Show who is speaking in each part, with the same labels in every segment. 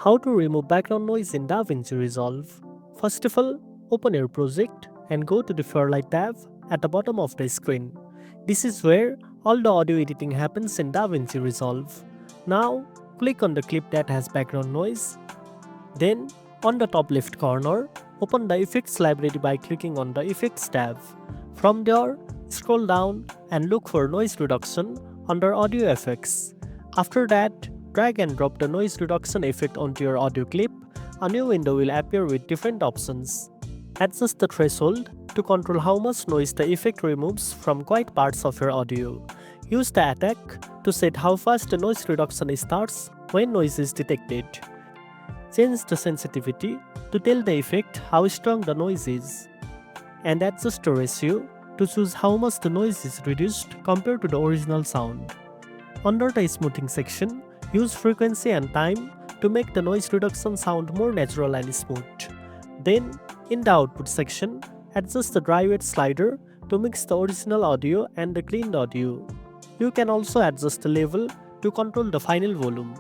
Speaker 1: How to remove background noise in DaVinci Resolve. First of all, open your project and go to the Fairlight tab at the bottom of the screen. This is where all the audio editing happens in DaVinci Resolve. Now, click on the clip that has background noise. Then, on the top left corner, open the Effects library by clicking on the Effects tab. From there, scroll down and look for Noise Reduction under Audio Effects. After that, drag and drop the noise reduction effect onto your audio clip. A new window will appear with different options. Adjust the threshold to control how much noise the effect removes from quiet parts of your audio. Use the attack to set how fast the noise reduction starts when noise is detected. Change the sensitivity to tell the effect how strong the noise is. And adjust the ratio to choose how much the noise is reduced compared to the original sound. Under the smoothing section, use frequency and time to make the noise reduction sound more natural and smooth. Then, in the output section, adjust the dry wet slider to mix the original audio and the cleaned audio. You can also adjust the level to control the final volume.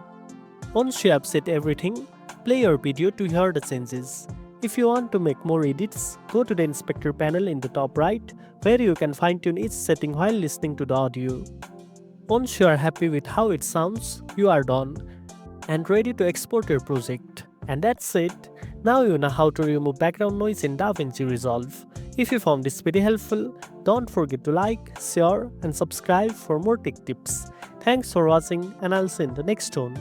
Speaker 1: Once you have set everything, play your video to hear the changes. If you want to make more edits, go to the inspector panel in the top right, where you can fine-tune each setting while listening to the audio. Once you are happy with how it sounds, you are done and ready to export your project. And that's it. Now you know how to remove background noise in DaVinci Resolve. If you found this video helpful, don't forget to like, share and subscribe for more tech tips. Thanks for watching and I'll see you in the next one.